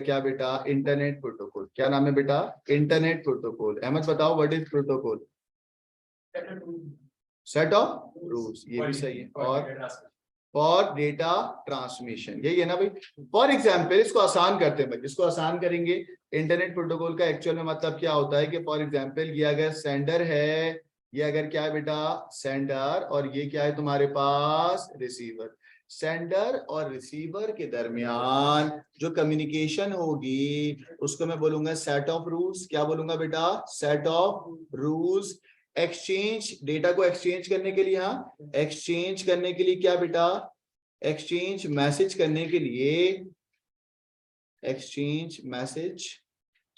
क्या बेटा, internet protocol. क्या नाम है बेटा, इंटरनेट प्रोटोकॉल। अहमद बताओ what is protocol? Set of rules, ये भी सही है। और फॉर डेटा ट्रांसमिशन, यही है ना भाई। फॉर एग्जाम्पल, इसको आसान करते हैं भाई, इसको आसान करेंगे। इंटरनेट प्रोटोकॉल का एक्चुअल में मतलब क्या होता है कि फॉर एग्जाम्पल ये अगर सेंडर है, ये अगर क्या है बेटा सेंडर, और ये क्या है तुम्हारे पास रिसीवर। सेंडर और रिसीवर के दरमियान जो कम्युनिकेशन होगी उसको मैं बोलूंगा सेट ऑफ रूल्स। क्या बोलूंगा बेटा, set of rules. Exchange, data को एक्सचेंज करने के लिए, हाँ एक्सचेंज करने के लिए क्या बेटा, एक्सचेंज मैसेज करने के लिए, एक्सचेंज मैसेज,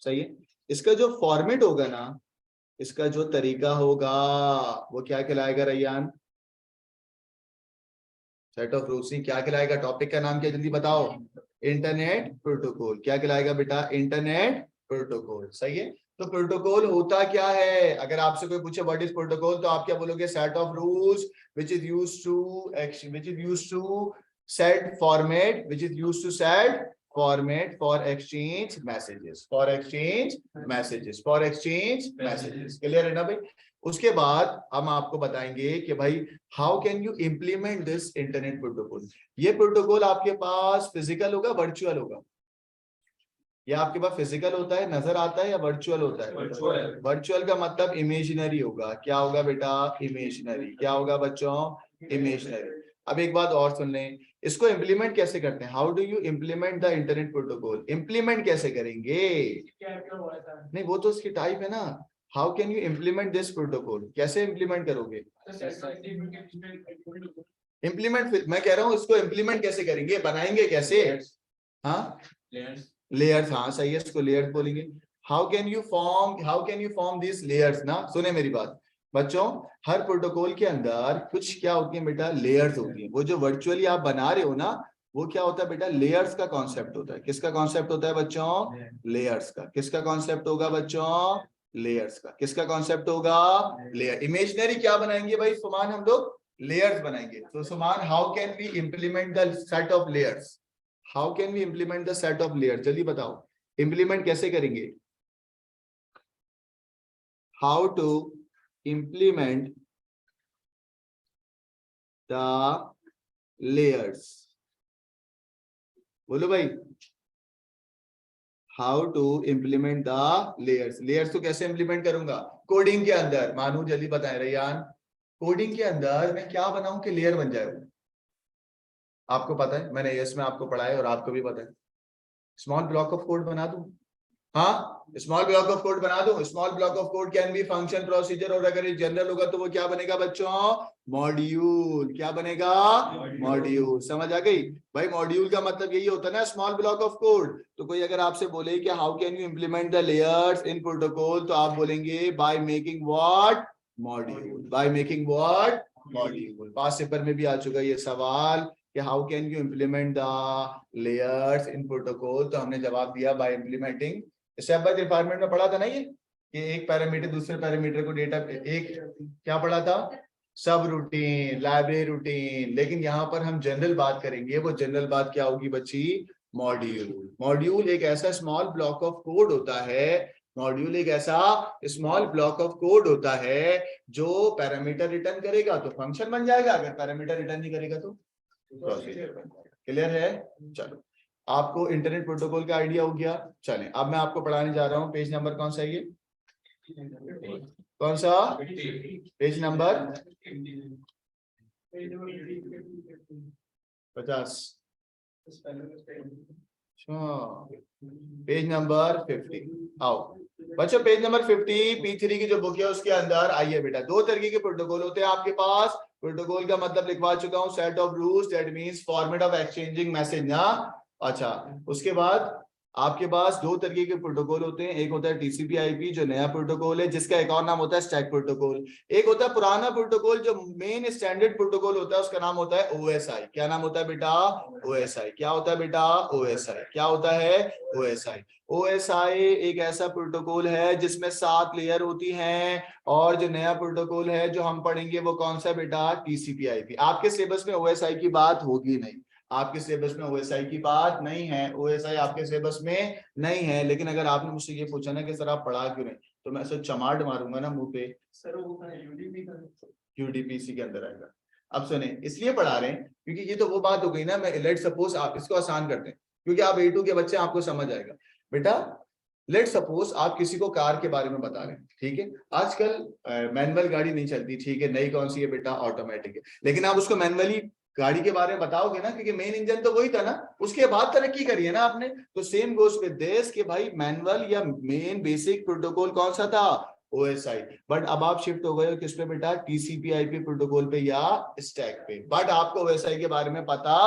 सही है। इसका जो फॉर्मेट होगा ना, इसका जो तरीका होगा वो क्या कहलाएगा रैयान? Set of rules. क्या कहलाएगा? टॉपिक का नाम क्या, जल्दी बताओ। Internet protocol. क्या कहलाएगा बेटा, इंटरनेट प्रोटोकॉल। सही है। तो प्रोटोकॉल होता क्या है? अगर आपसे कोई पूछे व्हाट इज प्रोटोकॉल, तो आप क्या बोलोगे? Set of rules which is used to set format, which is used to set format for exchange messages, for exchange messages, for exchange messages. Clear है ना भाई? उसके बाद हम आपको बताएंगे कि भाई how can you implement this internet protocol. ये प्रोटोकॉल आपके पास फिजिकल होगा, वर्चुअल होगा? या आपके पास फिजिकल होता है, नजर आता है, या वर्चुअल होता है? वर्चुअल का मतलब इमेजिनरी होगा। क्या होगा बेटा, इमेजिनरी। क्या होगा बच्चों, इमेजिनरी। अब एक बात और सुन लें, इसको इंप्लीमेंट कैसे करते हैं? How do you implement the internet protocol? Implement कैसे करेंगे? नहीं, वो तो उसकी टाइप है ना। How can you implement this protocol, कैसे इंप्लीमेंट करोगे? इंप्लीमेंट, मैं कह रहा हूँ इसको इंप्लीमेंट कैसे करेंगे, बनाएंगे कैसे? हाँ लेयर्स, हाँ सही है, इसको लेयर्स बोलेंगे। How can you form this layers ना। सुने मेरी बात बच्चों, हर प्रोटोकॉल के अंदर कुछ क्या होती है बेटा, लेयर्स होती है। वो जो वर्चुअली आप बना रहे हो ना, वो क्या होता है बेटा, लेयर्स का कॉन्सेप्ट होता है। किसका कॉन्सेप्ट होता है बच्चों? लेयर्स का। किसका कॉन्सेप्ट होगा बच्चों? लेयर्स का। किसका कॉन्सेप्ट होगा? लेयर। इमेजिनरी क्या बनाएंगे भाई सुमान, हम लोग लेयर्स बनाएंगे। तो Suman, how can we implement the set of layers? How can we implement the set of layer? जल्दी बताओ, इंप्लीमेंट कैसे करेंगे? How to implement the layers? बोलो भाई, how to implement the layers. Layers तो कैसे इंप्लीमेंट करूंगा? कोडिंग के अंदर। मानू जल्दी बताएं रैयान, कोडिंग के अंदर मैं क्या बनाऊं कि लेयर बन जाए? आपको पता है, मैंने यस में आपको पढ़ाया और आपको भी पता है। स्मॉल ब्लॉक ऑफ कोड बना दूं? हाँ, स्मॉल ब्लॉक ऑफ कोड बना दो। Small block of code can be function, procedure, और अगर ये जनरल होगा तो वो क्या बनेगा बच्चों? मॉड्यूल। क्या बनेगा? मॉड्यूल। समझ आ गई भाई? मॉड्यूल का मतलब यही होता है ना, स्मॉल ब्लॉक ऑफ कोड। तो कोई अगर आपसे बोले कि how can you implement the layers in protocol, तो आप बोलेंगे by making what? Module. By making what? Module. Past paper में भी आ चुका है ये सवाल कि how can you implement the layers in protocol, तो हमने जवाब दिया by implementing. Step by requirement में पढ़ा था ना ये, कि एक पैरामीटर दूसरे पैरामीटर को डेटा, एक क्या पढ़ा था, सब रूटीन, लाइब्रेरी रूटीन। लेकिन यहाँ पर हम जनरल बात करेंगे। वो जनरल बात क्या होगी बच्ची? मॉड्यूल। मॉड्यूल एक ऐसा स्मॉल ब्लॉक ऑफ कोड होता है, मॉड्यूल एक ऐसा स्मॉल ब्लॉक ऑफ कोड होता है जो पैरामीटर रिटर्न करेगा तो फंक्शन बन जाएगा, अगर पैरामीटर रिटर्न नहीं करेगा तो प्रोसीजर बन जाएगा। क्लियर है? चलो, आपको इंटरनेट प्रोटोकॉल का आइडिया हो गया। चलें, अब मैं आपको पढ़ाने जा रहा हूं। पेज नंबर कौन सा है ये? कौन सा पेज नंबर? 50। Page number 50। आओ बच्चों, पेज नंबर 50 P3 की जो बुक है उसके अंदर आइए बेटा। दो तरीके के प्रोटोकॉल होते हैं आपके पास। प्रोटोकॉल का मतलब लिखवा चुका हूं, set of rules, that means format of exchanging message ना। अच्छा, उसके बाद आपके पास दो तरीके के प्रोटोकॉल होते हैं। एक होता है टीसीपी आईपी जो नया प्रोटोकॉल है, जिसका एक और नाम होता है स्टैक प्रोटोकॉल। एक होता है पुराना प्रोटोकॉल जो मेन स्टैंडर्ड प्रोटोकॉल होता है, उसका नाम होता है ओएसआई। क्या नाम होता है बेटा? ओएसआई। क्या होता है बेटा? ओएसआई। क्या होता है? ओएसआई। ओएसआई एक ऐसा प्रोटोकॉल है जिसमें 7 लेयर होती हैं। और जो नया प्रोटोकॉल है जो हम पढ़ेंगे वो कौन सा बेटा? TCP IP. आपके सिलेबस में ओएसआई की बात होगी नहीं। आपके सिलेबस में ओएसआई की बात नहीं है, ओएसआई आपके सिलेबस में नहीं है। लेकिन अगर आपने मुझसे ये पूछा ना कि सर आप पढ़ा क्यों नहीं, तो मैं ऐसे चमाट मारूंगा ना मुंह पे, सर वो यूडीपीसी के अंदर आएगा। अब सुने, इसलिए पढ़ा रहे हैं क्योंकि ये तो वो बात हो गई ना, मैं लेट सपोज आप इसको आसान करते हैं क्योंकि आप A2 के बच्चे, आपको समझ आएगा। बेटा लेट सपोज आप किसी को कार के बारे में बता रहे हैं, ठीक है, आजकल मैनुअल गाड़ी नहीं चलती, ठीक है, नई कौन सी है बेटा, ऑटोमेटिक है, लेकिन आप उसको मैनुअली गाड़ी के बारे में बताओगे ना, क्योंकि मेन इंजन तो वही था ना, उसके बाद तरक्की करी है ना आपने। तो सेम गोस विद दिस कि भाई मैनुअल या मेन बेसिक प्रोटोकॉल कौन सा था, ओएसआई। बट अब आप शिफ्ट हो गए हो किस पे बेटा, टीसीपी आईपी प्रोटोकॉल पे या स्टैक पे। बट आपको ओएसआई के बारे में पता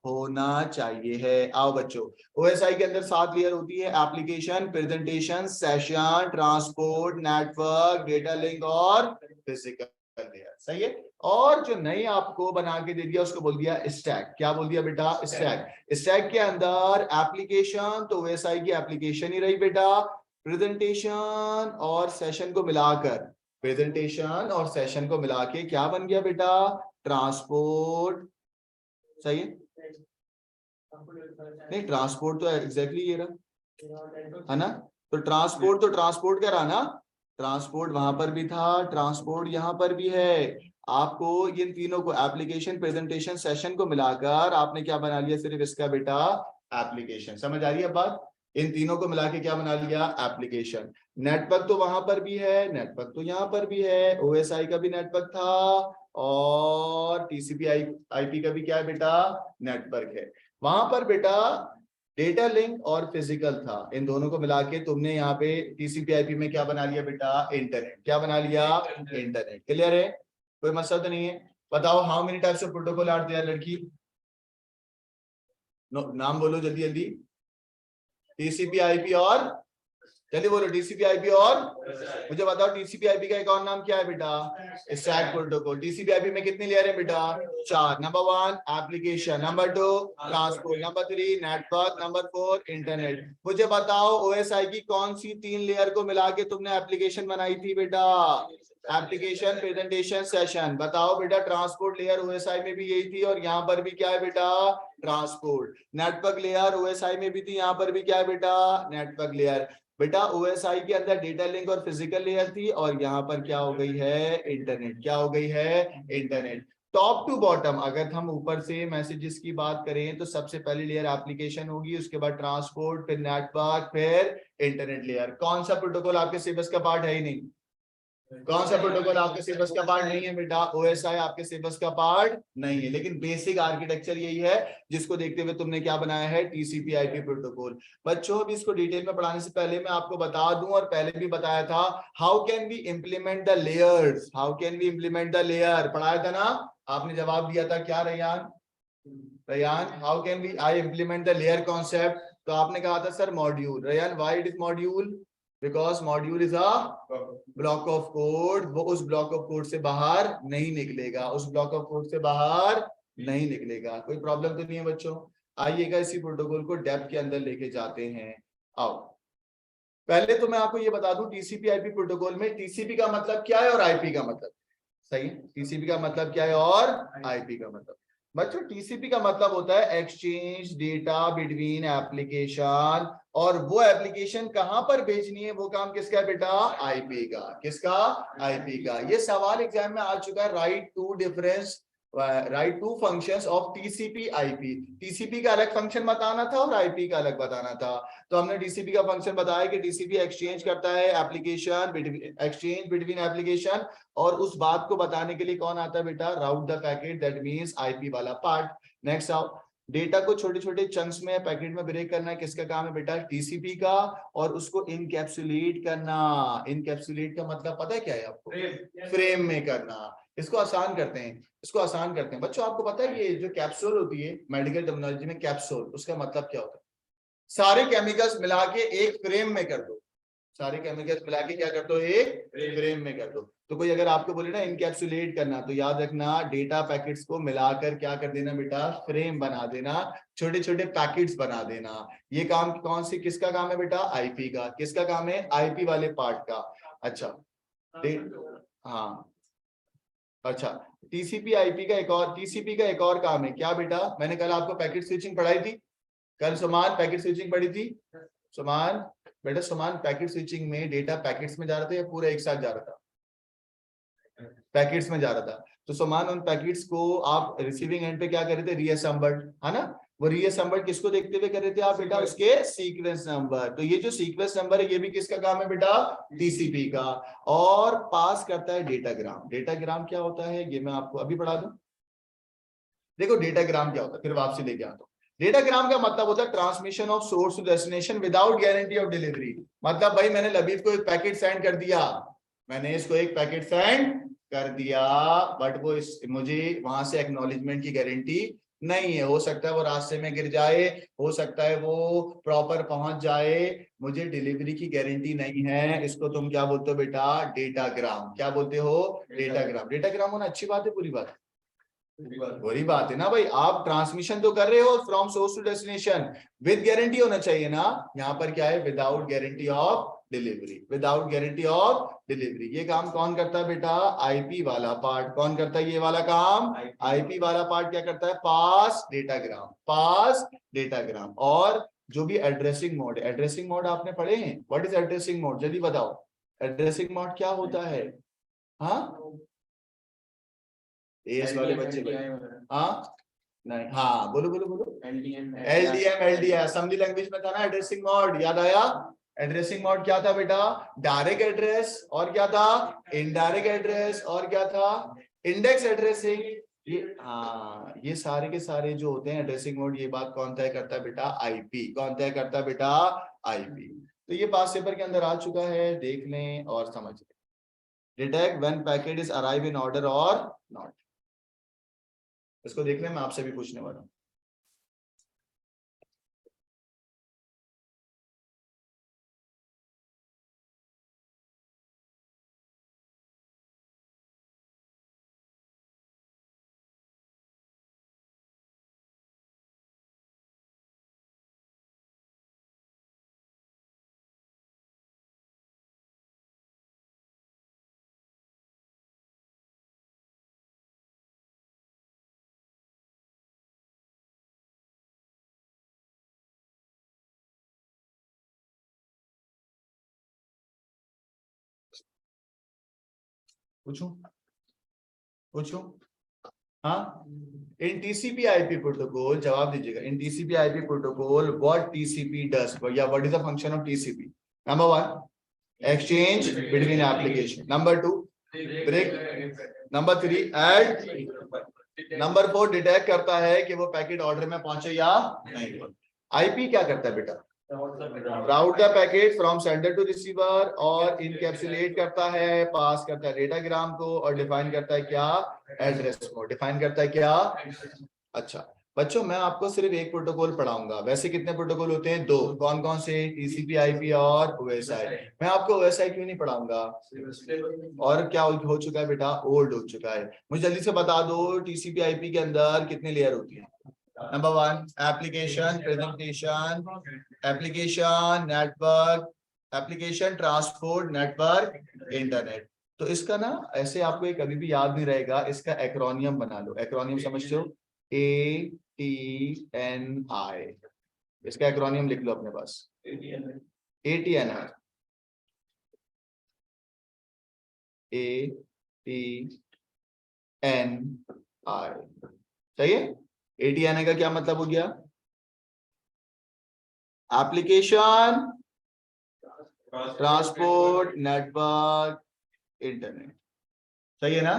होना चाहिए है। आओ बच्चों, ओएसआई के अंदर 7 लेयर होती है, application, presentation, session, transport, network, data link और फिजिकल लेयर। सही है। और जो नई आपको बना के दे दिया उसको बोल दिया स्टैक। क्या बोल दिया बेटा, स्टैक। स्टैक के अंदर एप्लीकेशन, तो ओएसआई की एप्लीकेशन ही रही बेटा, प्रेजेंटेशन और सेशन को मिलाकर, प्रेजेंटेशन और सेशन को मिला के क्या बन गया बेटा, ट्रांसपोर्ट। सही है, नहीं ट्रांसपोर्ट तो एग्जैक्टली ये रहा है ना, तो ट्रांसपोर्ट क्या रहा ना, ट्रांसपोर्ट वहां पर भी था, ट्रांसपोर्ट यहां पर भी है। आपको इन तीनों को, एप्लीकेशन, प्रेजेंटेशन, सेशन को मिलाकर आपने क्या बना लिया, सिर्फ इसका बेटा एप्लीकेशन। समझ आ रही है बात, इन तीनों को मिला के क्या बना लिया, एप्लीकेशन। नेटवर्क तो वहां पर भी है, नेटवर्क तो यहां पर भी है, ओएसआई का भी नेटवर्क था और टीसीपी आईपी का भी क्या है बेटा, नेटवर्क है। वहां पर बेटा डेटा लिंक और फिजिकल था, इन दोनों को मिला के तुमने यहाँ पे टीसीपी आईपी में क्या बना लिया बेटा, इंटरनेट। क्या बना लिया, इंटरनेट। क्लियर है, कोई मसला तो नहीं है। बताओ how many types of protocol are there लड़की, नाम बोलो जल्दी जल्दी। टीसीपी आईपी और, चलिए बोलो टीसीपी आईपी और, मुझे बताओ टीसीपी आईपी का एक और नाम क्या है बेटा, स्टैक प्रोटोकॉल। टीसीपी आईपी में कितनी लेयर है बेटा, 4। Number 1 application, number 2 transport, number 3 network, number 4 internet. मुझे बताओ ओएसआई की कौन सी 3 लेयर को मिला के तुमने एप्लीकेशन बनाई थी बेटा, एप्लीकेशन, प्रेजेंटेशन, सेशन। बताओ बेटा, ट्रांसपोर्ट लेयर ओएसआई में भी यही थी और यहाँ पर भी क्या है बेटा, ट्रांसपोर्ट। नेटवर्क लेयर ओएसआई में भी थी, यहाँ पर भी क्या है बेटा, नेटवर्क लेयर। बेटा ओएसआई के अंदर डेटा लिंक और फिजिकल लेयर थी और यहाँ पर क्या हो गई है, इंटरनेट। क्या हो गई है, इंटरनेट। टॉप टू बॉटम अगर हम ऊपर से मैसेजेस की बात करें तो सबसे पहली लेयर एप्लीकेशन होगी, उसके बाद ट्रांसपोर्ट, फिर नेटवर्क, फिर इंटरनेट लेयर। कौन सा प्रोटोकॉल आपके सिलेबस का पार्ट है ही नहीं, कौन सा प्रोटोकॉल आपके सिलेबस का पार्ट नहीं है बेटा, ओएसआई आपके सिलेबस का पार्ट नहीं है। लेकिन बेसिक आर्किटेक्चर यही है जिसको देखते हुए तुमने क्या बनाया है, टीसीपी आईपी प्रोटोकॉल। बच्चों अभी इसको डिटेल में पढ़ाने से पहले मैं आपको बता दूं, और पहले भी बताया था, how can we implement the layers, how can we implement the layer, पढ़ाया था ना, आपने जवाब दिया था क्या Rayan, Rayan how can we I implement the layer concept. तो आपने कहा था sir module. Rayan why it is module, because module is a block of code, वो उस ब्लॉक ऑफ कोड से बाहर नहीं निकलेगा, उस ब्लॉक ऑफ कोड से बाहर नहीं निकलेगा। कोई प्रॉब्लम तो नहीं है बच्चों। आइएगा इसी प्रोटोकॉल को डेप्थ के अंदर लेके जाते हैं। आओ पहले तो मैं आपको ये बता दूं, टीसीपी आईपी प्रोटोकॉल में टीसीपी का मतलब क्या है और आईपी का मतलब, सही, टीसीपी का मतलब क्या है और आईपी का मतलब। बच्चों टीसीपी का मतलब होता है एक्सचेंज डेटा बिटवीन एप्लीकेशन, और वो एप्लीकेशन कहां पर भेजनी है वो काम किसका है बेटा, आईपी का। किसका, आईपी का। ये सवाल एग्जाम में आ चुका है, right to difference, right to functions of TCP IP. TCP का अलग फंक्शन बताना था और आईपी का अलग बताना था। तो हमने टीसीपी का फंक्शन बताया कि टीसीपी एक्सचेंज करता है एप्लीकेशन, एक्सचेंज बिटवीन एप्लीकेशन, और उस बात को बताने के लिए कौन आता है बेटा, route the packet, that means IP वाला पार्ट। नेक्स्ट आओ, डेटा को छोटे छोटे चंक्स में, पैकेट में ब्रेक करना है, किसका काम है बेटा, टीसीपी का, और उसको इनकैप्सुलेट करना। इनकैप्सुलेट का मतलब पता है क्या है आपको, फ्रेम में करना। इसको आसान करते हैं, इसको आसान करते हैं बच्चों। आपको पता है ये जो कैप्सूल होती है मेडिकल टर्मिनोलॉजी में, कैप्सूल उसका मतलब क्या होता है, सारे केमिकल्स मिला के एक फ्रेम में कर दो, सारे केमिकल्स मिला के क्या कर दो, एक फ्रेम में कर दो। तो कोई अगर आपको बोले ना इनकैप्सुलेट करना, तो याद रखना डेटा पैकेट्स को मिलाकर क्या कर देना बेटा, फ्रेम बना देना, छोटे छोटे पैकेट्स बना देना। ये काम कौन सी, किसका काम है बेटा, आईपी का। किसका काम है, आईपी वाले पार्ट का। अच्छा हाँ अच्छा, टीसीपी आईपी का एक और, टीसीपी का एक और काम है क्या बेटा, मैंने कल आपको पैकेट स्विचिंग पढ़ाई थी, कल सुमान पैकेट स्विचिंग पढ़ी थी। सुमान बेटा, सुमान पैकेट स्विचिंग में डेटा पैकेट्स में जा रहा था या पूरा एक साथ जा रहा था? पैकेट्स में जा रहा था। तो समान उन पैकेट्स को आप रिसीविंग एंड पे क्या कर रहे थे, रीअसेंबल्ड, है ना। वो रीअसेंबल्ड किसको देखते हुए कर रहे थे आप बेटा, उसके सीक्वेंस नंबर। तो ये जो सीक्वेंस नंबर है ये भी किसका काम है बेटा, टीसीपी का। और पास करता है डेटाग्राम। डेटाग्राम क्या होता है ये मैं आपको अभी पढ़ा दूं। देखो डेटाग्राम क्या होता है, फिर वापसी लेके आता हूँ। डेटाग्राम का मतलब होता है transmission of source to destination without guarantee of delivery. मतलब भाई मैंने लबीब को एक पैकेट सेंड कर दिया, मैंने इसको एक पैकेट सेंड कर दिया, बट वो मुझे वहां से एक्नॉलेजमेंट की गारंटी नहीं है। हो सकता है वो रास्ते में गिर जाए, हो सकता है वो प्रॉपर पहुंच जाए, मुझे डिलीवरी की गारंटी नहीं है। इसको तुम क्या बोलते हो बेटा, डेटाग्राम। क्या बोलते हो, डेटाग्राम। डेटाग्राम होना अच्छी बात है, बुरी बात है? वही बात है ना भाई, आप ट्रांसमिशन तो कर रहे हो from source to destination, with guarantee होना चाहिए ना। यहाँ पर क्या है, without guarantee of delivery, without guarantee of delivery. ये काम कौन करता है बेटा, आईपी वाला पार्ट। कौन करता है ये वाला काम, आईपी वाला पार्ट क्या करता है, पास डेटाग्राम, पास डेटाग्राम। और जो भी एड्रेसिंग मोड, एड्रेसिंग मोड आपने पढ़े हैं, व्हाट इज एड्रेसिंग मोड, जल्दी बताओ। एड्रेसिंग मोड क्या होता है, हाँ एएस वाले बच्चे, हाँ नहीं, हाँ बोलो बोलो बोलो। एलडीएम, एलडीएम असेंबली लैंग्वेज में था ना एड्रेसिंग मोड, याद आया। एड्रेसिंग मोड क्या था बेटा, डायरेक्ट एड्रेस, और क्या था, इनडायरेक्ट एड्रेस, और क्या था, इंडेक्स एड्रेसिंग। ये हाँ, ये सारे के सारे जो होते हैं एड्रेसिंग मोड, ये बात कौन तय करता है बेटा, आईपी। कौन तय करता है बेटा, आईपी। तो ये पास पेपर के अंदर आ चुका है, देख लें और समझ लें। Detect when packet is arrive in order और नॉट। इसको देखने में आपसे भी पूछने वाला हूं। पूछूं पूछूं, हाँ। इन टीसीपी आईपी प्रोटोकॉल, जवाब दीजिएगा। In TCP IP protocol what TCP does, या what is the function of TCP. Number 1 exchange between application, number 2 break, number 3 add, number 4 detect करता है कि वो पैकेट ऑर्डर में पहुंचे या नहीं। आईपी क्या करता है बेटा, route the packet from sender to receiver, और इनकैप्सुलेट करता है, पास करता है डेटाग्राम को, और डिफाइन करता है क्या, एड्रेस को। डिफाइन करता है क्या। अच्छा बच्चों, मैं आपको सिर्फ एक प्रोटोकॉल पढ़ाऊंगा, वैसे कितने प्रोटोकॉल होते हैं, 2। कौन कौन से, टीसीपी आईपी और ओएसआई। मैं आपको ओएसआई क्यों नहीं पढ़ाऊंगा, और क्या हो चुका है बेटा, ओल्ड हो चुका है। मुझे जल्दी से बता दो, टीसीपी आईपी के अंदर कितने लेयर होती है। Number 1 application presentation, application network, application transport, network internet. तो इसका ना ऐसे आपको एक कभी भी याद नहीं रहेगा, इसका एक्रोनियम बना लो। एक्रोनियम समझते हो, ATNI, इसका एक्रोनियम लिख लो अपने पास, ATNI, ATNI। सही है। ATNI का क्या मतलब हो गया, एप्लीकेशन ट्रांसपोर्ट नेटवर्क इंटरनेट। सही है ना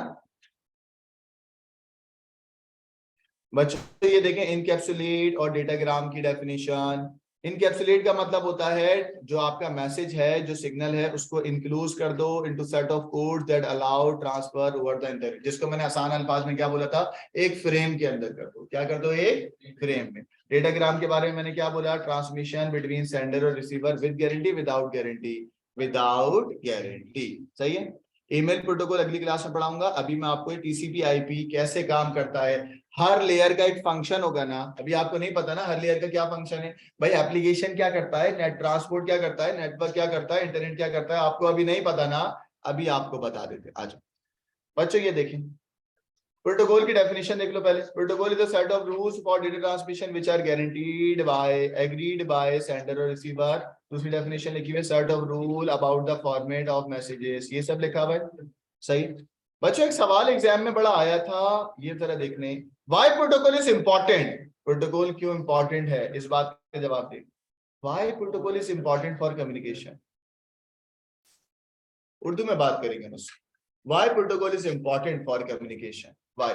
बच्चों। ये देखें इनकैप्सुलेट और डेटाग्राम की डेफिनेशन। इनकैप्सुलेट का मतलब होता है जो आपका मैसेज है, जो सिग्नल है, उसको इंक्लूज कर दो into set of codes that allow transfer over the internet. जिसको मैंने आसान अल्फाज में क्या बोला था, एक फ्रेम के अंदर कर दो। क्या कर दो, एक फ्रेम में। डेटाग्राम के बारे में मैंने क्या बोला, ट्रांसमिशन बिटवीन सेंडर और receiver with guarantee, without guarantee, without guarantee. सही है। ईमेल प्रोटोकॉल अगली क्लास में पढ़ाऊंगा। अभी मैं आपको टीसीपी आईपी कैसे काम करता है, हर लेयर का एक फंक्शन होगा ना। अभी आपको नहीं पता ना हर लेयर का क्या फंक्शन है भाई। एप्लीकेशन क्या करता है, नेट ट्रांसपोर्ट क्या करता है, नेटवर्क क्या करता है, इंटरनेट क्या करता है, आपको अभी नहीं पता ना। अभी आपको बता देते। आ जाओ बच्चों, ये देखें प्रोटोकॉल की डेफिनेशन देख लो पहले। Protocol is a set of rules for data transmission which are guaranteed by agreed by sender और रिसीवर। दूसरी डेफिनेशन लिखी हुई है set of rule about the format of messages. ये सब लिखा हुआ है, सही। बच्चों एक सवाल एग्जाम में बड़ा आया था, ये जरा देखने, why protocol is important. Protocol क्यों इंपॉर्टेंट है, इस बात का जवाब दे। Why protocol is important for communication, Urdu में बात करेंगे मुझसे। Why protocol is important for communication, why.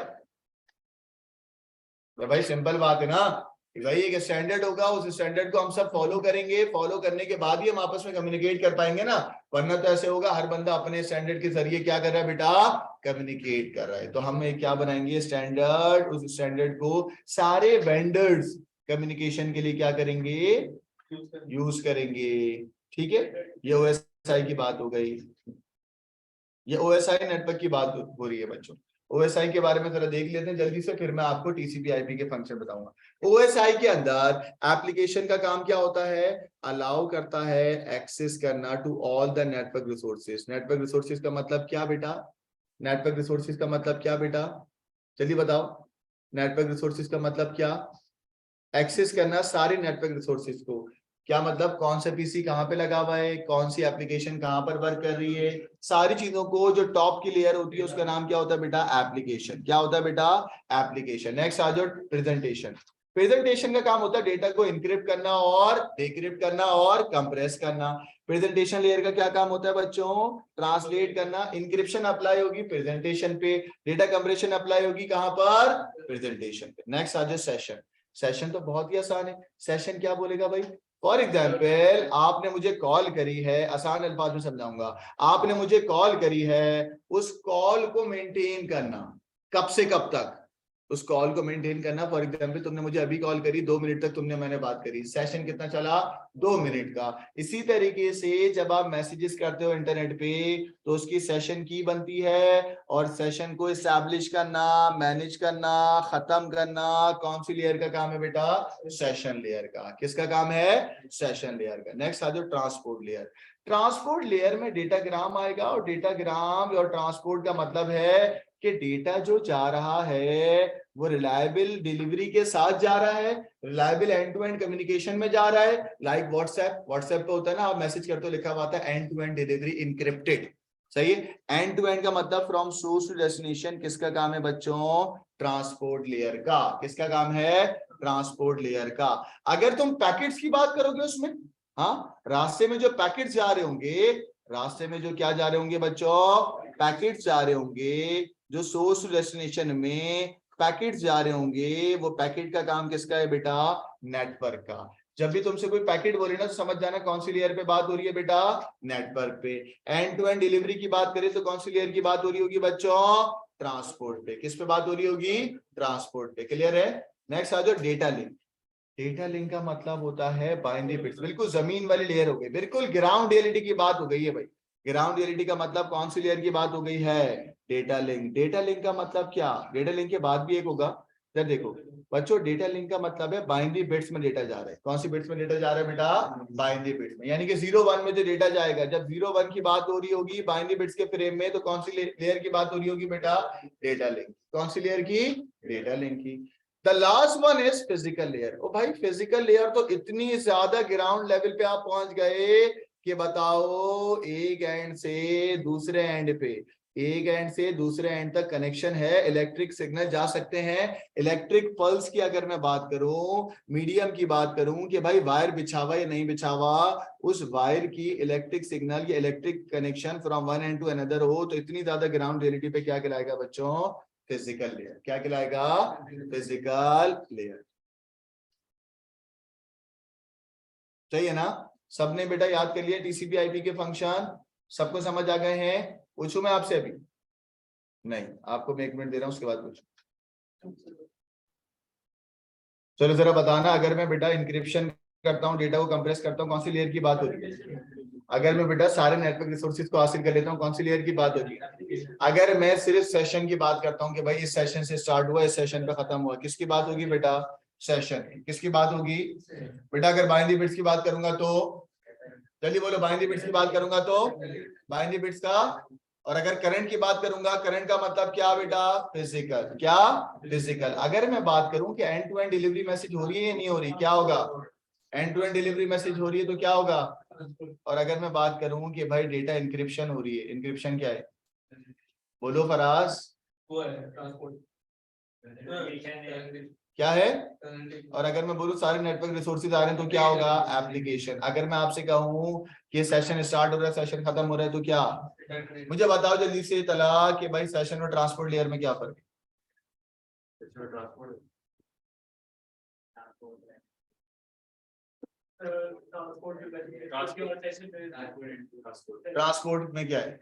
भाई सिंपल बात है ना, भाई एक स्टैंडर्ड होगा, उस स्टैंडर्ड को हम सब फॉलो करेंगे, फॉलो करने के बाद ही हम आपस में कम्युनिकेट कर पाएंगे ना, वरना तो ऐसे होगा हर बंदा अपने स्टैंडर्ड के जरिए क्या कर रहा है बेटा, कम्युनिकेट कर रहा है। तो हम एक क्या बनाएंगे स्टैंडर्ड, उस स्टैंडर्ड को सारे वेंडर्स कम्युनिकेशन के लिए क्या करेंगे, यूज करेंगे। ठीक है, ये ओएसआई की बात हो गई, ये ओएसआई नेटवर्क की बात हो रही है बच्चों। ओएसआई के बारे में जरा देख लेते हैं जल्दी से, फिर मैं आपको टीसीपी/आईपी के फंक्शन बताऊंगा। ओएसआई के अंदर एप्लीकेशन का काम क्या होता है, अलाउ करता है एक्सेस करना to all the network resources. Network resources का मतलब क्या बेटा, नेटवर्क रिसोर्सेज का मतलब क्या बेटा, जल्दी बताओ। नेटवर्क रिसोर्सेज का मतलब क्या, एक्सेस करना सारे नेटवर्क रिसोर्सेज को। क्या मतलब, कौन सा पीसी कहाँ पे लगा हुआ है, कौन सी एप्लीकेशन कहाँ पर वर्क कर रही है, सारी चीजों को। जो टॉप की लेयर होती है उसका नाम क्या होता है बेटा, एप्लीकेशन। क्या होता है बेटा, एप्लीकेशन। नेक्स्ट आ जाओ प्रेजेंटेशन। प्रेजेंटेशन का काम होता है डेटा को इनक्रिप्ट करना और डिक्रिप्ट करना और कंप्रेस करना। प्रेजेंटेशन लेयर का क्या काम होता है बच्चों, ट्रांसलेट करना। इंक्रिप्शन अप्लाई होगी प्रेजेंटेशन पे, डेटा कंप्रेशन अप्लाई होगी कहां पर, प्रेजेंटेशन पे। नेक्स्ट आ जाए सेशन। सेशन तो बहुत ही आसान है, सेशन क्या बोलेगा भाई। फॉर एग्जाम्पल आपने मुझे कॉल करी है, आसान अल्फाज में समझाऊंगा, आपने मुझे कॉल करी है, उस कॉल को मेंटेन करना, कब से कब तक, उस कॉल को मेंटेन करना। फॉर एग्जाम्पल तुमने मुझे अभी कॉल करी, 2 मिनट तक तुमने मैंने बात करी, सेशन कितना चला, 2 मिनट का। इसी तरीके से जब आप मैसेजेस करते हो इंटरनेट पे तो उसकी सेशन की बनती है, और सेशन को एस्टैब्लिश करना, मैनेज करना, खत्म करना कौन सी लेयर का काम है बेटा, सेशन लेयर का। किसका काम है, सेशन लेयर का। नेक्स्ट आ जाओ ट्रांसपोर्ट लेयर। ट्रांसपोर्ट लेयर में डेटाग्राम आएगा, और डेटाग्राम और ट्रांसपोर्ट का मतलब है कि डेटा जो जा रहा है वो रिलायबल डिलीवरी के साथ जा रहा है, reliable end to end communication में जा रहा है। लाइक व्हाट्सएप, व्हाट्सएप पे होता है ना, आप मैसेज करते हो लिखा हुआ आता है end to end delivery encrypted, सही है। एंड टू एंड का मतलब फ्रॉम सोर्स टू डेस्टिनेशन। किसका काम है बच्चों, ट्रांसपोर्ट लेयर का। किसका काम है, ट्रांसपोर्ट लेयर का। अगर तुम पैकेट्स की बात करोगे उसमें, हाँ, रास्ते में जो पैकेट्स जा रहे होंगे, रास्ते में जो क्या जा रहे होंगे बच्चों, पैकेट्स जा रहे होंगे, जो सोर्स टू डेस्टिनेशन में पैकेट्स जा रहे होंगे, वो पैकेट का काम किसका है बेटा, नेटवर्क का। जब भी तुमसे कोई पैकेट बोले ना तो समझ जाना कौन सी लेयर पे बात हो रही है बेटा, नेटवर्क पे। एंड टू एंड डिलीवरी की बात करें तो कौन सी लेयर की बात हो रही होगी बच्चों, ट्रांसपोर्ट पे। किस पे बात हो रही होगी, ट्रांसपोर्ट पे। क्लियर है। नेक्स्ट आ जाओ डेटा लिंक। डेटा लिंक का मतलब होता है बाइनरी बिट्स, बिल्कुल जमीन वाली लेयर हो गई, बिल्कुल ग्राउंड रियलिटी की बात हो गई है भाई। ग्राउंड रियलिटी का मतलब कौन सी लेयर की बात हो गई है, डेटा लिंक। डेटा लिंक का मतलब क्या, डेटा लिंक के बाद भी एक होगा, जब देखो बच्चों, डेटा लिंक का मतलब है बाइनरी बिट्स में डेटा जा रहा है। कौन सी बिट्स में डेटा जा रहा है बेटा, बाइनरी बिट्स में। यानी कि 0-1 में जो डेटा जाएगा, जब 0-1 की बात हो रही होगी बाइनरी बिट्स के फ्रेम में, तो कौन सी लेयर की बात हो रही होगी बेटा, डेटा लिंक। कौन सी लेयर की, डेटा लिंक की। The last one is physical layer. ओ भाई फिजिकल लेयर तो इतनी ज्यादा ग्राउंड लेवल पे आप पहुंच गए कि बताओ, एक एंड से दूसरे एंड पे, एक एंड से दूसरे एंड तक कनेक्शन है, इलेक्ट्रिक सिग्नल जा सकते हैं। इलेक्ट्रिक पल्स की अगर मैं बात करूं, मीडियम की बात करूं कि भाई वायर बिछावा या नहीं बिछावा, उस वायर की इलेक्ट्रिक सिग्नल या electric connection from one end to another हो, तो इतनी ज्यादा ग्राउंड रियलिटी पे क्या कहलाएगा बच्चों, फिजिकल लेयर। क्या कहलाएगा, फिजिकल लेयर। सही है ना, सबने बेटा याद कर लिया टीसीपी/आईपी के फंक्शन, सबको समझ आ गए हैं। पूछूं मैं आपसे अभी, नहीं, आपको मैं 1 मिनट दे रहा हूं, उसके बाद पूछूं। चलो जरा बताना, अगर मैं बेटा इंक्रिप्शन करता हूँ, डेटा को कंप्रेस करता हूँ, कौन सी लेयर की बात होती है। अगर मैं बेटा सारे नेटवर्क रिसोर्सेज को हासिल कर लेता हूँ, कौन सी लेयर की बात होती है। अगर मैं सिर्फ सेशन की बात करता हूँ कि भाई इस सेशन से स्टार्ट हुआ, इस सेशन पे खत्म हुआ, किसकी बात होगी बेटा, सेशन। किसकी बात होगी बेटा, अगर बाइनरी बिट्स की बात करूंगा तो, जल्दी बोलो, बाइनरी बिट्स की बात करूंगा तो, बाइनरी बिट्स का और अगर करंट की बात करूंगा, करंट का मतलब क्या बेटा? फिजिकल। क्या? फिजिकल। अगर मैं बात करूं कि end to end delivery message हो रही है या नहीं हो रही, क्या होगा? End to end delivery message हो रही है तो क्या होगा? और अगर मैं बात करूं कि भाई डेटा इंक्रिप्शन हो रही है, इंक्रिप्शन क्या है? बोलो फराज, क्या है? और अगर मैं बोलूं सारे नेटवर्क रिसोर्सेज आ रहे हैं तो क्या होगा? एप्लीकेशन। अगर मैं आपसे कहूं कि सेशन स्टार्ट हो रहा है, सेशन खत्म हो रहा है तो क्या? मुझे बताओ जल्दी से तला कि भाई सेशन और ट्रांसपोर्ट लेयर में क्या फर्क है? ट्रांसपोर्ट में क्या है?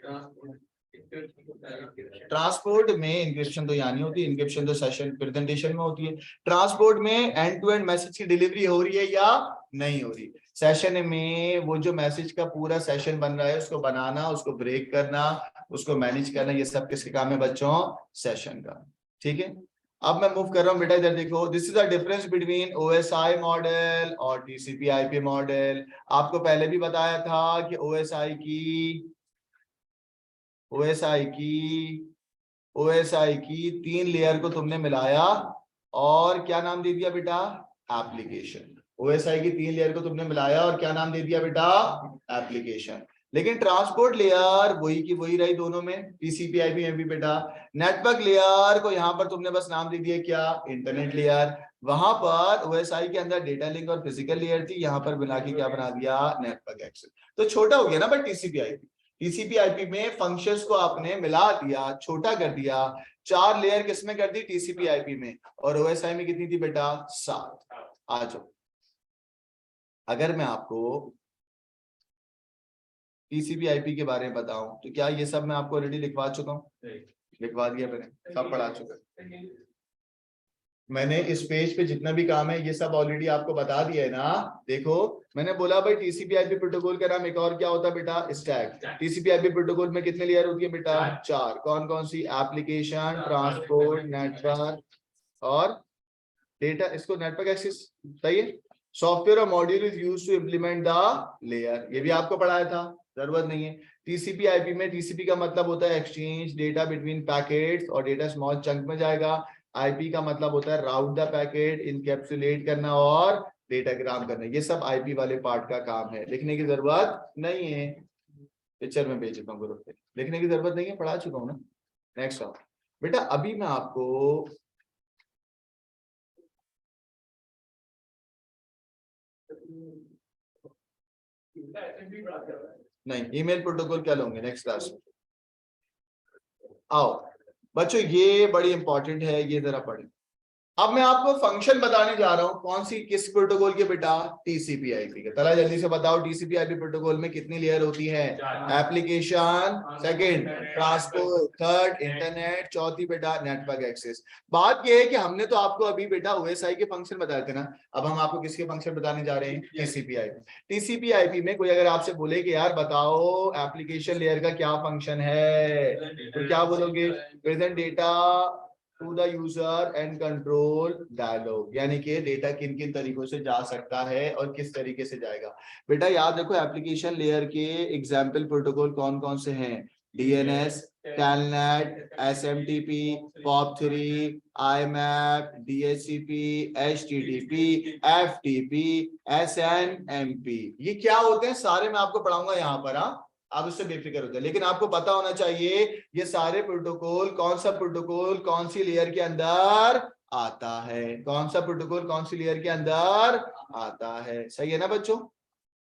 ट्रांसपोर्ट में इंक्रिप्शन तो यहाँ नहीं होती, इंक्रिप्शन तो सेशन प्रेजेंटेशन में होती है। ट्रांसपोर्ट में एंड टू एंड मैसेज की डिलीवरी हो रही है या नहीं हो रही? सेशन में वो जो मैसेज का पूरा सेशन बन रहा है उसको बनाना, उसको ब्रेक करना, उसको मैनेज करना, ये सब किसके काम है बच्चों? सेशन का। ठीक है, अब मैं मूव कर रहा हूं बेटा, इधर देखो, this is the difference between OSI model और टीसीपी आईपी मॉडल। आपको पहले भी बताया था कि ओएसआई की 3 लेयर को तुमने मिलाया और क्या नाम दे दिया बेटा? एप्लीकेशन। ओएसआई की 3 लेयर को तुमने मिलाया और क्या नाम दे दिया बेटा? एप्लीकेशन। लेकिन ट्रांसपोर्ट लेयर वही की वही रही दोनों में, टीसीपी आईपी में भी बेटा। नेटवर्क लेयर को यहां पर तुमने बस नाम दे दिया क्या? Internet layer. वहां पर ओएसआई के अंदर डेटा लिंक और फिजिकल लेयर थी, यहां पर बना के क्या बना दिया? Network access. तो छोटा हो गया ना भाई टीसीपी आईपी। टीसीपी आईपी में फंक्शंस को आपने मिला दिया, छोटा कर दिया। 4 लेयर किसमें कर दी? टीसीपी आईपी में। और ओएसआई में कितनी थी बेटा? 7। आ जाओ, अगर मैं आपको टीसीपी आईपी के बारे में बताऊं तो क्या ये सब मैं आपको ऑलरेडी लिखवा चुका हूं? लिखवा दिया मैंने, सब पढ़ा चुका। मैंने इस पेज पे जितना भी काम है ये सब ऑलरेडी आपको बता दिया है ना। देखो, मैंने बोला भाई टीसीपी आईपी प्रोटोकॉल का नाम एक और क्या होता है बेटा? स्टैक। टीसीपी आईपी प्रोटोकॉल में कितने लेयर होती है बेटा? 4। कौन कौन सी? एप्लीकेशन, ट्रांसपोर्ट, नेटवर्क और डेटा। इसको नेटवर्क एक्सेस, सही है। सॉफ्टवेयर और module is used to implement the layer, ये भी आपको पढ़ाया था, जरूरत नहीं है। टीसीपी आईपी में टीसीपी का मतलब होता है एक्सचेंज डेटा बिटवीन पैकेट्स और डेटा स्मॉल चंक में जाएगा। आईपी का मतलब होता है राउट द पैकेट, इनकैप्सुलेट करना और डेटाग्राम करना। ये सब आईपी वाले पार्ट का काम है, लिखने की जरूरत नहीं है। पिक्चर में भेज चुका हूँ ग्रुप पे, लिखने की जरूरत नहीं है, पढ़ा चुका हूँ ना। नेक्स्ट बेटा, अभी मैं आपको नहीं, ईमेल प्रोटोकॉल क्या लोगे नेक्स्ट क्लास में। आओ बच्चों, ये बड़ी इंपॉर्टेंट है, ये जरा पढ़ें। अब मैं आपको फंक्शन बताने जा रहा हूं, कौन सी, किस प्रोटोकॉल के बेटा? टीसीपी आईपी के। चला जल्दी से बताओ, टीसीपी आईपी प्रोटोकॉल में कितनी लेयर होती है? Application, second transport, third internet, चौथी बेटा नेटवर्क एक्सेस। बात यह है कि हमने तो आपको अभी बेटा ओएसआई के फंक्शन बताए थे ना, अब हम आपको किसके फंक्शन बताने जा रहे हैं? TCP IP. टीसीपी आईपी में कोई अगर आपसे बोले कि यार बताओ एप्लीकेशन लेयर का क्या फंक्शन है, तो क्या बोलोगे? Present data to the user and control dialogue, यानी कि डेटा किन किन तरीकों से जा सकता है और किस तरीके से जाएगा। बेटा याद रखो, एप्लीकेशन लेयर के एग्जाम्पल प्रोटोकॉल कौन कौन से हैं? डीएनएस, टेलनेट, एसएमटीपी, पॉप3, IMAP, DHCP, HTTP, FTP, SNMP. ये क्या होते हैं सारे मैं आपको पढ़ाऊंगा यहाँ पर। हाँ, आप उससे बेफिक्र होते हैं, लेकिन आपको पता होना चाहिए ये सारे प्रोटोकॉल, कौन सा प्रोटोकॉल कौन सी लेयर के अंदर आता है, कौन सा प्रोटोकॉल कौन सी लेयर के अंदर आता है। सही है ना बच्चों,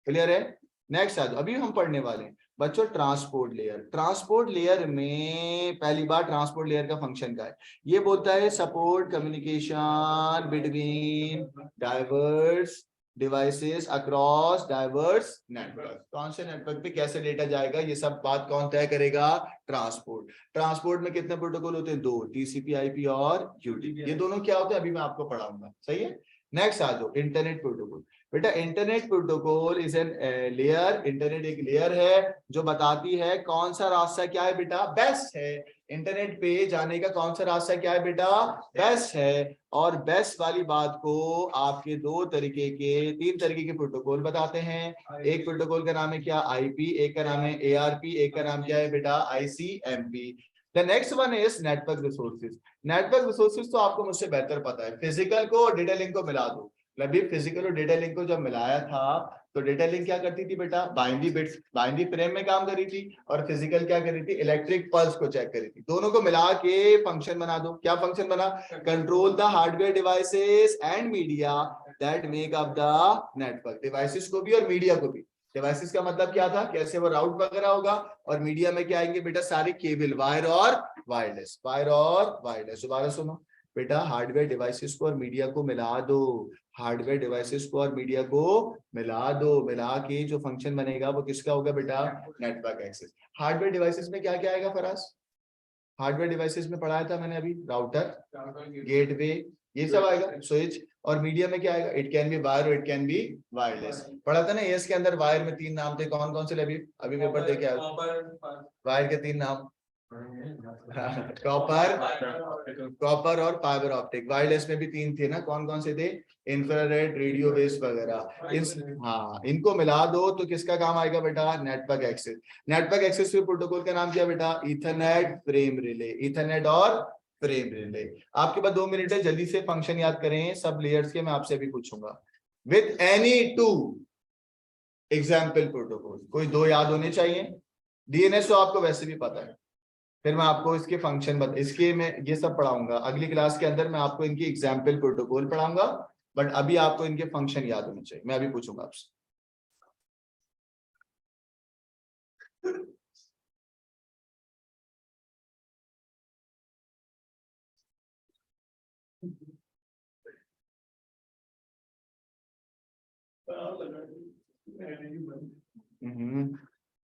क्लियर है? नेक्स्ट आज अभी हम पढ़ने वाले हैं बच्चों ट्रांसपोर्ट लेयर। ट्रांसपोर्ट लेयर में पहली बार ट्रांसपोर्ट लेयर का फंक्शन क्या है? ये बोलता है support communication between diverse devices across diverse network. कौन से नेटवर्क पे कैसे डेटा जाएगा, ये सब बात कौन तय करेगा? ट्रांसपोर्ट। ट्रांसपोर्ट में कितने प्रोटोकॉल होते हैं? 2, टीसीपी आईपी और यूडीपी। ये दोनों क्या होते हैं अभी मैं आपको पढ़ाऊंगा, सही है। नेक्स्ट आ जाओ इंटरनेट प्रोटोकॉल। बेटा internet protocol is an layer, internet एक लेयर है जो बताती है कौन सा रास्ता क्या है बेटा, बेस्ट है। इंटरनेट पे जाने का कौन सा रास्ता क्या है बेटा, बेस्ट है। और बेस्ट वाली बात को आपके तीन तरीके के प्रोटोकॉल बताते हैं। एक प्रोटोकॉल का नाम है क्या, आईपी, एक का नाम है एआरपी, एक का नाम क्या है बेटा, ICMP. The next one is network resources. Network resources तो आपको मुझसे बेहतर पता है, फिजिकल को और डेटा लिंक को मिला दो। अभी फिजिकल और डेटा लिंक को जब मिलाया था तो डेटा लिंक क्या करती थी बेटा, बाइनरी बिट्स, बाइनरी फ्रेम में काम करी थी, और फिजिकल क्या करी थी, इलेक्ट्रिक पल्स को चेक करी थी। दोनों को मिला के फंक्शन बना दो। क्या फंक्शन बना, control the hardware devices and media that make up the network. Devices को भी और मीडिया को भी। डिवाइसेस का मतलब क्या था, कैसे वो राउट वगैरह होगा, और मीडिया में क्या आएंगे बेटा, सारी केबल, वायर और वायरलेस, वायर और वायरलेस। दोबारा सुनो बेटा, हार्डवेयर डिवाइसेस को और मीडिया को मिला दो, हार्डवेयर डिवाइसेस को और मीडिया को मिला दो, मिला के जो फंक्शन बनेगा वो किसका होगा बेटा, नेटवर्क एक्सेस। हार्डवेयर डिवाइसेस में क्या क्या आएगा फराज, हार्डवेयर डिवाइसेस में पढ़ाया था मैंने अभी, राउटर, गेटवे, ये सब आएगा, स्विच। और मीडिया में क्या आएगा, इट कैन बी वायर और इट कैन बी वायरलेस। पढ़ा था ना एएस के अंदर, वायर में 3 नाम थे, कौन कौन से, अभी पेपर दे के आए, वायर के 3 नाम, कॉपर, कॉपर और फाइबर ऑप्टिक। वायरलेस में भी 3 थे ना, कौन कौन से थे, इंफ्रारेड, रेडियो वेव्स वगैरह। हाँ, इनको मिला दो तो किसका काम आएगा बेटा, network access. Network access protocol का नाम क्या बेटा, ईथरनेट फ्रेम रिले, ईथरनेट और फ्रेम रिले। आपके पास 2 मिनट है, जल्दी से फंक्शन याद करें सब लेयर्स के, मैं आपसे भी पूछूंगा। विद एनी 2 एग्जाम्पल प्रोटोकॉल, कोई 2 याद होने चाहिए। डीएनएस तो आपको वैसे भी पता है, फिर मैं आपको इसके फंक्शन इसके मैं ये सब पढ़ाऊंगा अगली क्लास के अंदर, मैं आपको इनकी एग्जाम्पल प्रोटोकॉल पढ़ाऊंगा, बट अभी आपको इनके फंक्शन याद होने चाहिए, मैं अभी पूछूंगा आपसे।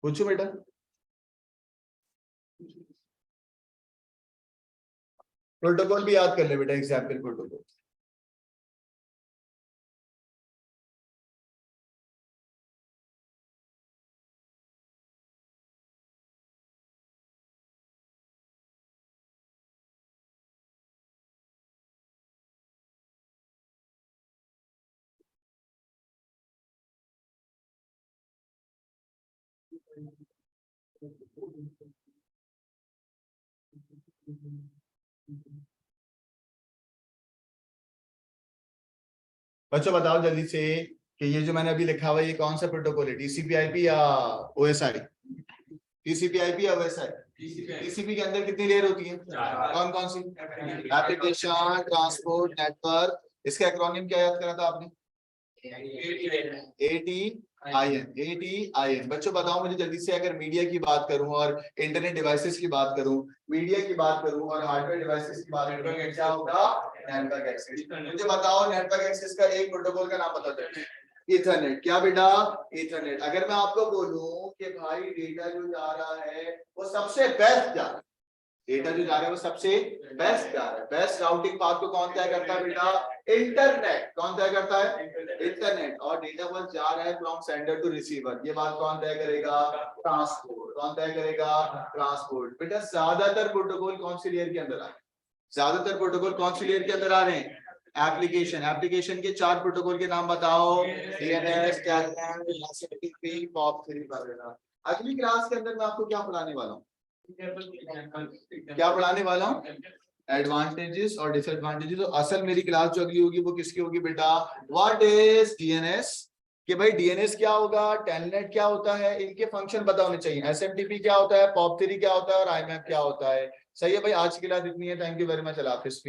पूछो बेटा। प्रोटोकॉल भी याद कर ले बेटा, एग्जाम्पल प्रोटोकॉल। बच्चों बताओ जल्दी से कि ये जो मैंने अभी लिखा हुआ है ये कौन सा प्रोटोकॉल है, टीसीपी/आईपी या ओएसआई, टीसीपी/आईपी या ओएसआई। टीसीपी के अंदर कितनी लेयर होती है, कौन कौन सी, एप्लीकेशन, ट्रांसपोर्ट, नेटवर्क। इसका एक्रोनिम क्या याद करा था आपने, ATIN। बच्चों बताओ मुझे जल्दी से, अगर मीडिया की बात करूं और इंटरनेट डिवाइसेस की बात करूं, मीडिया की बात करूं और हार्डवेयर डिवाइसेस की बात करूं, क्या होगा, नेटवर्क एक्सेस। मुझे बताओ नेटवर्क एक्सेस का एक प्रोटोकॉल का नाम बता दो, इथरनेट। क्या बेटा, इथरनेट। अगर मैं आपको बोलूं कि भाई डेटा जो जा रहा है वो सबसे बेस्ट जा रहा है, डेटा जो जा रहा है वो सबसे बेस्ट जा रहा है, बेस्ट राउटिंग पाथ को कौन तय करता है बेटा, इंटरनेट। कौन तय करता है, इंटरनेट। और डेटा बस जा रहा है फ्रॉम सेंडर टू रिसीवर, ये बात कौन तय करेगा, ट्रांसपोर्ट। कौन तय करेगा, ट्रांसपोर्ट। बेटा ज्यादातर प्रोटोकॉल कौन सी लेयर के अंदर आ रहे हैं, ज्यादातर प्रोटोकॉल कौन सी लेयर के अंदर आ रहे हैं, एप्लीकेशन। एप्लीकेशन के 4 प्रोटोकॉल के नाम बताओ, डीएनएस, एचटीटीपी, POP3 वगैरह। अगली क्लास के अंदर मैं आपको क्या पढ़ाने वाला हूँ, क्या पढ़ाने वाला हूँ, एडवांटेजेस और डिसएडवांटेजेस। तो असल मेरी क्लास जो अगली होगी वो किसकी होगी बेटा, व्हाट इज डीएनएस, कि भाई डीएनएस क्या होगा, टेलनेट क्या होता है, इनके फंक्शन पता होने चाहिए, एसएमटीपी क्या होता है, POP3 क्या होता है और आईमैप क्या होता है। सही है भाई, आज की क्लास इतनी है, थैंक यू वेरी मच, अल्लाह हाफिज़।